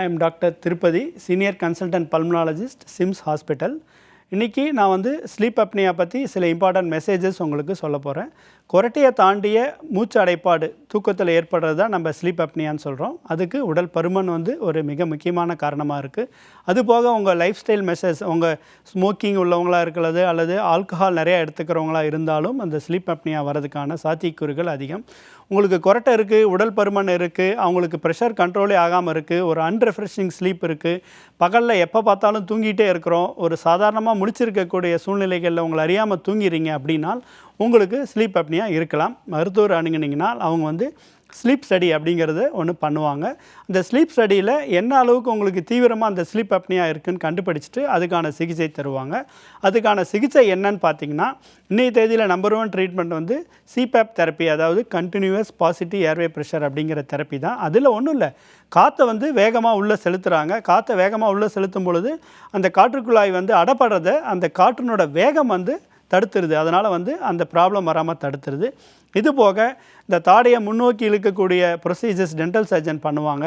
I am Dr. Tirupati, Senior Consultant Pulmonologist, SIMS Hospital. இன்றைக்கி நான் sleep apnoea பற்றி சில இம்பார்ட்டன்ட் மெசேஜஸ் உங்களுக்கு சொல்ல போகிறேன். கொரட்டையை தாண்டிய மூச்சு அடைப்பாடு தூக்கத்தில் ஏற்படுறது தான் நம்ம ஸ்லீப் அப்னியான்னு சொல்கிறோம். அதுக்கு உடல் பருமன் ஒரு மிக முக்கியமான காரணமாக இருக்குது. அதுபோக உங்கள் லைஃப் ஸ்டைல் மெசேஜ், உங்கள் ஸ்மோக்கிங் உள்ளவங்களாக இருக்கிறது அல்லது ஆல்கஹால் நிறையா எடுத்துக்கிறவங்களா இருந்தாலும் அந்த ஸ்லீப் அப்னியா வர்றதுக்கான சாத்தியக்கூறுகள் அதிகம். உங்களுக்கு கொரட்டை இருக்குது, உடல் பருமன் இருக்குது, அவங்களுக்கு ப்ரெஷர் கண்ட்ரோலே ஆகாமல் இருக்குது, ஒரு அன்ரெஃப்ரெஷிங் ஸ்லீப் இருக்குது, பகலில் எப்போ பார்த்தாலும் தூங்கிட்டே இருக்கிறோம், ஒரு சாதாரணமாக முடிச்சிருக்கக்கூடிய சூழ்நிலைகளில் உங்களை அறியாமல் தூங்கிறீங்க அப்படின்னால் உங்களுக்கு ஸ்லீப் அப்னியா இருக்கலாம். மருத்துவர் அணுகுனீங்கன்னா அவங்க ஸ்லீப் ஸ்டடி அப்படிங்கிறது ஒன்று பண்ணுவாங்க. அந்த ஸ்லீப் ஸ்டடியில் என்ன அளவுக்கு உங்களுக்கு தீவிரமாக அந்த ஸ்லீப் அப்னியா இருக்குதுன்னு கண்டுபிடிச்சிட்டு அதுக்கான சிகிச்சை தருவாங்க. அதுக்கான சிகிச்சை என்னன்னு பார்த்தீங்கன்னா, இன்றைய தேதியில் நம்பர் 1 ட்ரீட்மெண்ட் சிபேப் தெரப்பி, அதாவது கண்டினியூஸ் பாசிட்டிவ் ஏர்வே ப்ரெஷர் அப்படிங்கிற தெரப்பி தான். அதில் ஒன்றும் இல்லை, காற்றை வேகமாக உள்ளே செலுத்துகிறாங்க. காற்றை வேகமாக உள்ளே செலுத்தும் பொழுது அந்த காற்றுக்குழாய் அடப்படுறதை அந்த காற்றினோட வேகம் தடுத்துருது. அதனால் அந்த ப்ராப்ளம் வராமல் தடுத்துருது. இது போக இந்த தாடையை முன்னோக்கி இழுக்கக்கூடிய ப்ரொசீஜர்ஸ் டென்டல் சர்ஜன் பண்ணுவாங்க.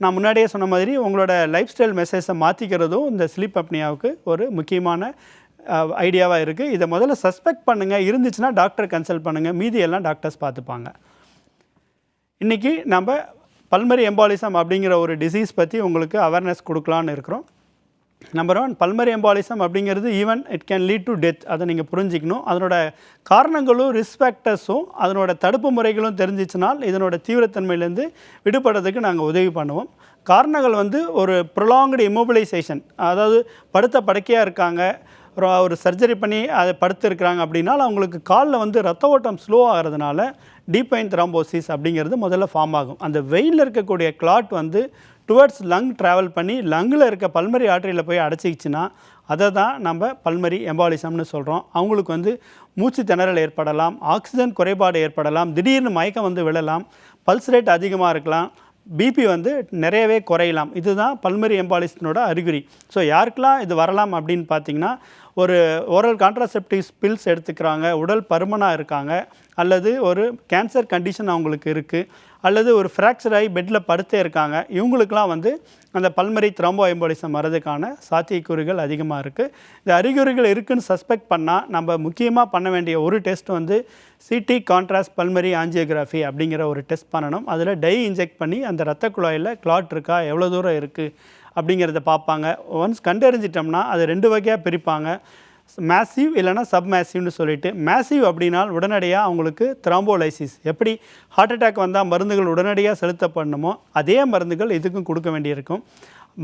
நான் முன்னாடியே சொன்ன மாதிரி உங்களோட லைஃப் ஸ்டைல் மெசேஜை மாற்றிக்கிறதும் இந்த ஸ்லீப் அப்னியாவுக்கு ஒரு முக்கியமான ஐடியாவாக இருக்குது. இதை முதல்ல சஸ்பெக்ட் பண்ணுங்கள், இருந்துச்சுன்னா டாக்டரை கன்சல்ட் பண்ணுங்கள், மீதியெல்லாம் டாக்டர்ஸ் பார்த்துப்பாங்க. இன்றைக்கி நம்ம பல்மரி எம்பாலிசம் அப்படிங்கிற ஒரு டிசீஸ் பற்றி உங்களுக்கு அவேர்னஸ் கொடுக்கலான்னு இருக்கிறோம். நம்பர் 1, பல்மரி எம்பாலிசம் அப்படிங்கிறது even it can lead to death. அதை நீங்கள் புரிஞ்சிக்கணும். அதனோட காரணங்களும் ரிஸ்க் ஃபேக்டர்ஸும் அதனோட தடுப்பு முறைகளும் தெரிஞ்சிச்சுனால் இதனோட தீவிரத்தன்மையிலேருந்து விடுபடுறதுக்கு நாங்கள் உதவி பண்ணுவோம். காரணங்கள் ஒரு ப்ரொலாங்டு இம்மொபிலைசேஷன், அதாவது படுத்த படுக்கையாக இருக்காங்க, ஒரு சர்ஜரி பண்ணி அதை படுத்துருக்குறாங்க அப்படின்னா அவங்களுக்கு காலில் ரத்த ஓட்டம் ஸ்லோ ஆகிறதுனால டீப் வெயின் த்ராம்போசிஸ் அப்படிங்கிறது முதல்ல ஃபார்ம் ஆகும். அந்த வெயினில் இருக்கக்கூடிய கிளாட் டுவர்ட்ஸ் லங் ட்ராவல் பண்ணி லங்கில் இருக்க பல்மரி ஆர்டரியில் போய் அடைச்சிக்கிச்சுன்னா அதை தான் நம்ம பல்மரி எம்பாலிசம்னு சொல்கிறோம். அவங்களுக்கு மூச்சு திணறல் ஏற்படலாம், ஆக்சிஜன் குறைபாடு ஏற்படலாம், திடீர்னு மயக்கம் விழலாம், பல்ஸ் ரேட் அதிகமாக இருக்கலாம், பிபி நிறையவே குறையலாம். இதுதான் பல்மரி எம்பாலிசத்தினோட அறிகுறி. ஸோ யாருக்கெல்லாம் இது வரலாம் அப்படின்னு பார்த்தீங்கன்னா, ஒரு ஓரல் கான்ட்ராசெப்டிவ்ஸ் பில்ஸ் எடுத்துக்கிறாங்க, உடல் பருமனாக இருக்காங்க, அல்லது ஒரு கேன்சர் கண்டிஷன் அவங்களுக்கு இருக்குது, அல்லது ஒரு ஃப்ராக்சர் ஆகி பெட்டில் படுத்தே இருக்காங்க. இவங்களுக்கெல்லாம் அந்த பல்மரி த்ரோம்போ எம்பாலிசம் வரதுக்கான சாத்தியக்கூறுகள் அதிகமாக இருக்குது. இந்த அறிகுறிகள் இருக்குதுன்னு சஸ்பெக்ட் பண்ணால் நம்ம முக்கியமாக பண்ண வேண்டிய ஒரு test CT contrast pulmonary angiography அப்படிங்கிற ஒரு டெஸ்ட் பண்ணணும். அதில் டை இன்ஜெக்ட் பண்ணி அந்த இரத்த குழாயில் கிளாட் இருக்கா, எவ்வளோ தூரம் இருக்குது அப்படிங்கிறத பார்ப்பாங்க. ஒன்ஸ் கண்டறிஞ்சிட்டோம்னா அது 2 வகையாக பிரிப்பாங்க, மேசிவ் இல்லைனா சப்மேசிவ்னு சொல்லிட்டு. மேசிவ் அப்படின்னால் உடனடியாக அவங்களுக்கு த்ராம்போலைசிஸ், எப்படி ஹார்ட் அட்டாக் வந்தால் மருந்துகள் உடனடியாக செலுத்தப்படணுமோ அதே மருந்துகள் இதுக்கும் கொடுக்க வேண்டியிருக்கும்.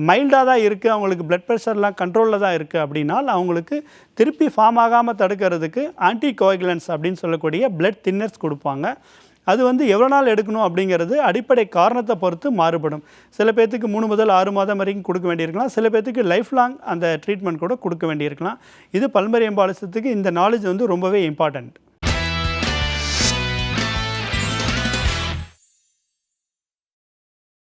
மைல்டாக தான் இருக்குது, அவங்களுக்கு பிளட் ப்ரெஷர்லாம் கண்ட்ரோலில் தான் இருக்குது அப்படின்னால் அவங்களுக்கு திருப்பி ஃபார்ம் ஆகாமல் தடுக்கிறதுக்கு ஆன்டி கோஆகுலன்ஸ் அப்படின்னு சொல்லக்கூடிய பிளட் தின்னர்ஸ் கொடுப்பாங்க. அது எவ்வளோ நாள் எடுக்கணும் அப்படிங்கிறது அடிப்படை காரணத்தை பொறுத்து மாறுபடும். சில பேர்த்துக்கு 3 முதல் 6 மாதம் வரைக்கும் கொடுக்க வேண்டியிருக்கலாம், சில பேர்த்துக்கு லைஃப் லாங் அந்த ட்ரீட்மெண்ட் கூட கொடுக்க வேண்டியிருக்கலாம். இது பல்மரி எம்பாலிசத்துக்கு இந்த நாலேஜ் ரொம்பவே இம்பார்ட்டண்ட்.